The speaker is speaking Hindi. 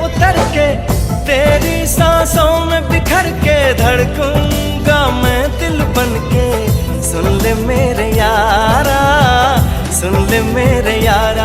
उतर के, तेरी सांसों में बिखर के धड़कूंगा मैं दिल बन के। सुन ले मेरे यारा, सुन ले मेरे यारा।